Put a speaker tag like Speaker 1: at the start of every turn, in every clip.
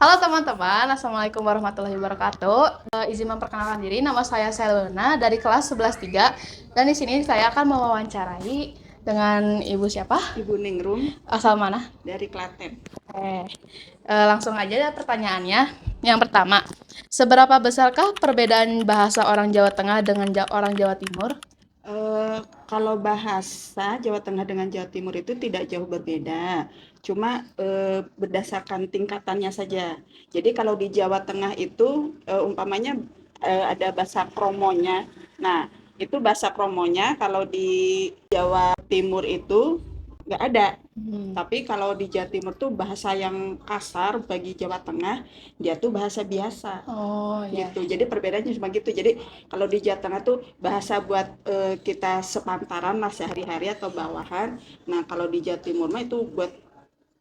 Speaker 1: Halo teman-teman, Assalamualaikum warahmatullahi wabarakatuh. Izin memperkenalkan diri, nama saya Selena dari kelas 11-3 dan di sini saya akan mewawancarai dengan Ibu siapa?
Speaker 2: Ibu Ningrum
Speaker 1: Asal mana?
Speaker 2: dari Klaten.
Speaker 1: Langsung aja ya pertanyaannya. Yang pertama, seberapa besarkah perbedaan bahasa orang Jawa Tengah dengan orang Jawa Timur?
Speaker 2: Kalau bahasa Jawa Tengah dengan Jawa Timur itu tidak jauh berbeda, cuma berdasarkan tingkatannya saja. Jadi kalau di Jawa Tengah itu umpamanya ada bahasa kromonya. Nah, itu bahasa kromonya kalau di Jawa Timur itu nggak ada. Tapi kalau di Jawa Timur tuh bahasa yang kasar bagi Jawa Tengah, dia tuh bahasa biasa
Speaker 1: Oh ya.
Speaker 2: gitu. Jadi perbedaannya cuma gitu. Jadi kalau di Jawa Tengah tuh bahasa buat kita sepantaran lah sehari-hari atau bawahan. Nah kalau di Jawa Timur mah itu buat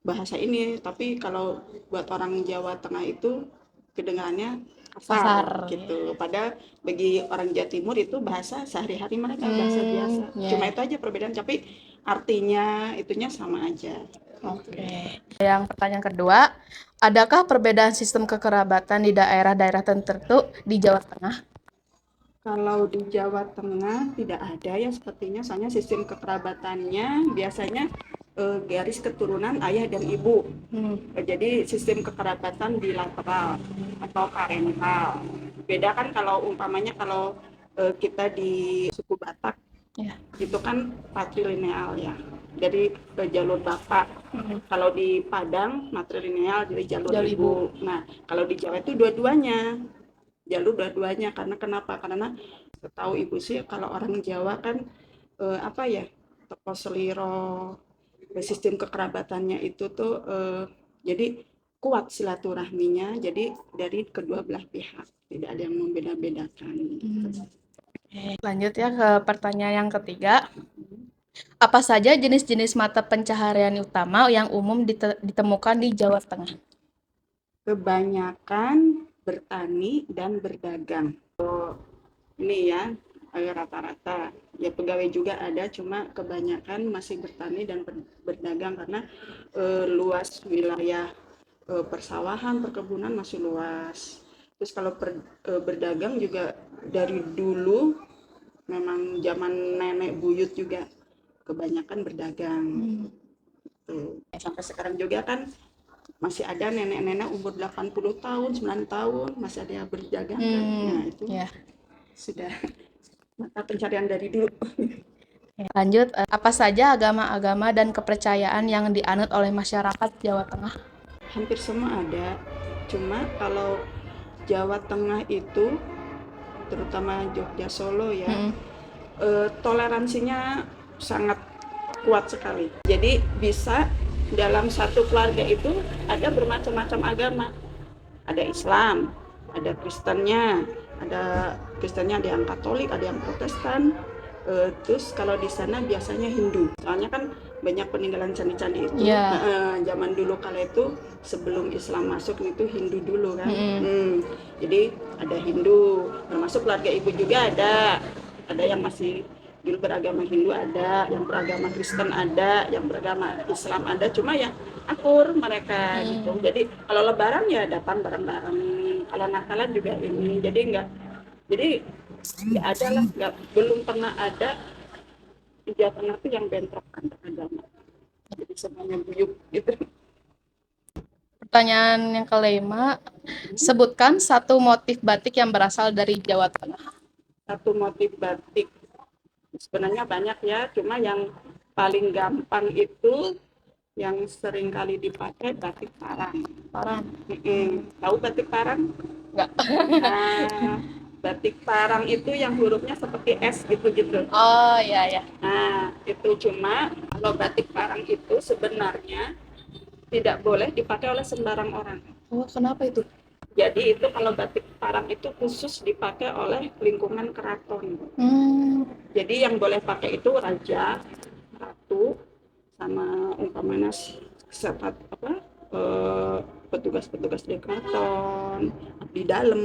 Speaker 2: bahasa ini. Tapi kalau buat orang Jawa Tengah itu kedengarannya
Speaker 1: Kasar.
Speaker 2: kasar gitu. Padahal bagi orang Jawa Timur itu bahasa sehari-hari mereka bahasa biasa.
Speaker 1: Ya.
Speaker 2: Cuma itu aja perbedaan. Tapi artinya itunya sama aja.
Speaker 1: Oke. Yang pertanyaan kedua, adakah perbedaan sistem kekerabatan di daerah-daerah tertentu di Jawa Tengah?
Speaker 2: Kalau di Jawa Tengah tidak ada ya sepertinya, soalnya sistem kekerabatannya biasanya garis keturunan ayah dan ibu. Jadi sistem kekerabatan bilateral atau parental. Beda kan kalau umpamanya kalau kita di suku Batak,
Speaker 1: Ya.
Speaker 2: itu kan patrilineal ya. Jadi jalur bapak. Kalau di Padang matrilineal jadi jalur ibu. Nah, kalau di Jawa itu dua-duanya. Jalur dua-duanya karena kenapa? Karena setahu ibu sih kalau orang Jawa kan apa ya, teko seliro, sistem kekerabatannya itu tuh jadi kuat silaturahminya, jadi dari kedua belah pihak tidak ada yang membeda-bedakan.
Speaker 1: Lanjut ya ke pertanyaan yang ketiga. Apa saja jenis-jenis mata pencaharian utama yang umum ditemukan di Jawa Tengah?
Speaker 2: Kebanyakan bertani dan berdagang. Ini ya rata-rata ya, pegawai juga ada, cuma kebanyakan masih bertani dan berdagang karena luas wilayah persawahan, perkebunan masih luas. Terus kalau berdagang juga dari dulu memang zaman nenek buyut juga kebanyakan berdagang. Sampai sekarang juga kan masih ada nenek-nenek umur 80 tahun, 9 tahun masih ada yang berdagang kan. Nah, itu sudah mata pencarian dari dulu.
Speaker 1: Lanjut, apa saja agama-agama dan kepercayaan yang dianut oleh masyarakat Jawa Tengah?
Speaker 2: Hampir semua ada, cuma kalau Jawa Tengah itu terutama Jogja, Solo ya, toleransinya sangat kuat sekali. Jadi bisa dalam satu keluarga itu ada bermacam-macam agama. Ada Islam, ada Kristennya, ada yang Katolik, ada yang Protestan. Terus kalau di sana biasanya Hindu. Soalnya kan banyak peninggalan candi-candi itu. Zaman dulu kala itu sebelum Islam masuk itu Hindu dulu kan. Jadi ada Hindu, termasuk keluarga ibu juga ada yang masih dulu beragama Hindu, ada yang beragama Kristen, ada yang beragama Islam, ada, cuma ya akur mereka gitu. Jadi kalau Lebaran ya datang bareng-bareng, kalau Natalan juga ini, jadi nggak ada lah, belum pernah ada di Jawa Tengah tuh yang bentrok antar agama, jadi semuanya guyup gitu.
Speaker 1: Pertanyaan yang kelima, sebutkan satu motif batik yang berasal dari Jawa Tengah.
Speaker 2: Satu motif batik sebenarnya banyak ya, cuma yang paling gampang itu yang sering kali dipakai batik parang. Tahu batik parang?
Speaker 1: Enggak.
Speaker 2: Nah, batik parang itu yang hurufnya seperti S gitu-gitu.
Speaker 1: Oh iya.
Speaker 2: Nah, itu cuma kalau batik parang itu sebenarnya tidak boleh dipakai oleh sembarang orang.
Speaker 1: Oh, kenapa itu?
Speaker 2: Jadi itu kalau batik parang itu khusus dipakai oleh lingkungan keraton. Jadi yang boleh pakai itu raja, ratu, sama umpamanya petugas-petugas di keraton, abdi dalam.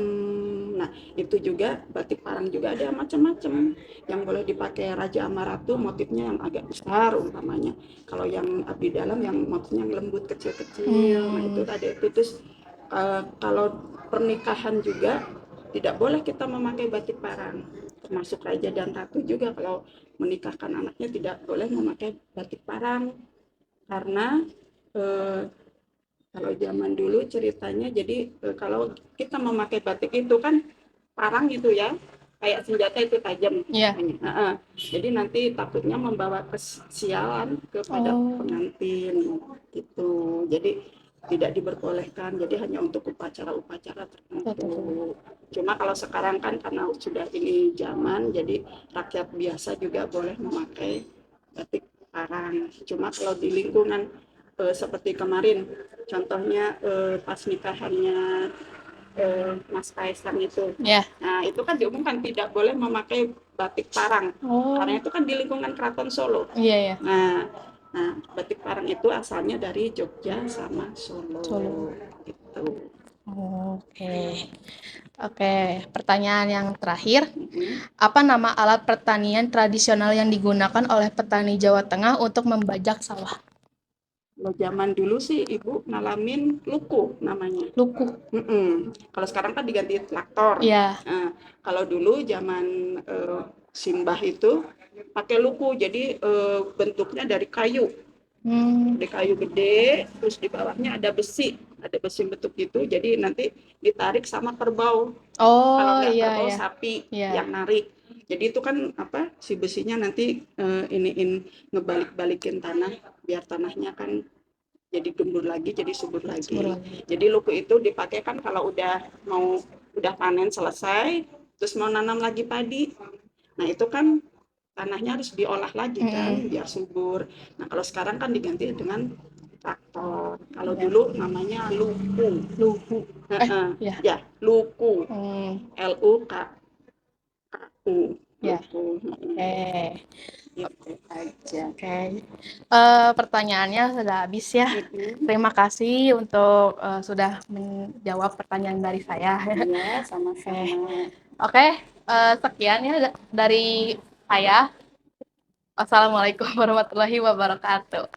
Speaker 2: Nah, itu juga batik parang juga ada macam-macam. Yang boleh dipakai raja sama ratu motifnya yang agak besar umpamanya. Kalau yang abdi dalam yang motifnya yang lembut kecil-kecil. Nah, itu ada itu. Terus Kalau pernikahan juga tidak boleh kita memakai batik parang, termasuk raja dan ratu juga kalau menikahkan anaknya tidak boleh memakai batik parang karena eh, kalau zaman dulu ceritanya jadi kalau kita memakai batik itu kan parang itu ya kayak senjata itu tajam.
Speaker 1: Iya.
Speaker 2: Jadi nanti takutnya membawa kesialan kepada pengantin gitu. Jadi tidak diperbolehkan. Jadi hanya untuk upacara-upacara tertentu. Cuma kalau sekarang kan karena sudah ini zaman, jadi rakyat biasa juga boleh memakai batik parang. Cuma kalau di lingkungan seperti kemarin, contohnya pas nikahannya Mas Kaisang itu.
Speaker 1: Ya.
Speaker 2: Nah, itu kan diumumkan tidak boleh memakai batik parang. Karena itu kan di lingkungan Keraton Solo.
Speaker 1: Iya, ya.
Speaker 2: Nah, batik parang itu asalnya dari Jogja sama Solo. Gitu.
Speaker 1: Oke, pertanyaan yang terakhir. Apa nama alat pertanian tradisional yang digunakan oleh petani Jawa Tengah untuk membajak sawah?
Speaker 2: Kalau zaman dulu sih Ibu ngalamin luku namanya.
Speaker 1: Luku.
Speaker 2: Kalau sekarang kan diganti traktor.
Speaker 1: Iya.
Speaker 2: Nah, kalau dulu zaman Simbah itu pakai luku, jadi bentuknya dari kayu. Dari kayu gede, terus di bawahnya ada besi bentuk itu, jadi nanti ditarik sama kerbau. Kalau nggak kerbau sapi yang narik. Jadi itu kan si besinya nanti ngebalik-balikin tanah biar tanahnya kan jadi gembur lagi, jadi subur lagi. Jadi luku itu dipakai kan kalau udah panen selesai, terus mau nanam lagi padi. Nah itu kan tanahnya harus diolah lagi kan biar subur. Nah kalau sekarang kan diganti dengan traktor. Kalau dulu namanya luku. Ya, luku. Luku. Luku. Itu aja.
Speaker 1: Pertanyaannya sudah habis ya. Terima kasih untuk sudah menjawab pertanyaan dari saya.
Speaker 2: Iya, sama-sama.
Speaker 1: Oke, sekian ya dari saya. Wassalamualaikum warahmatullahi wabarakatuh.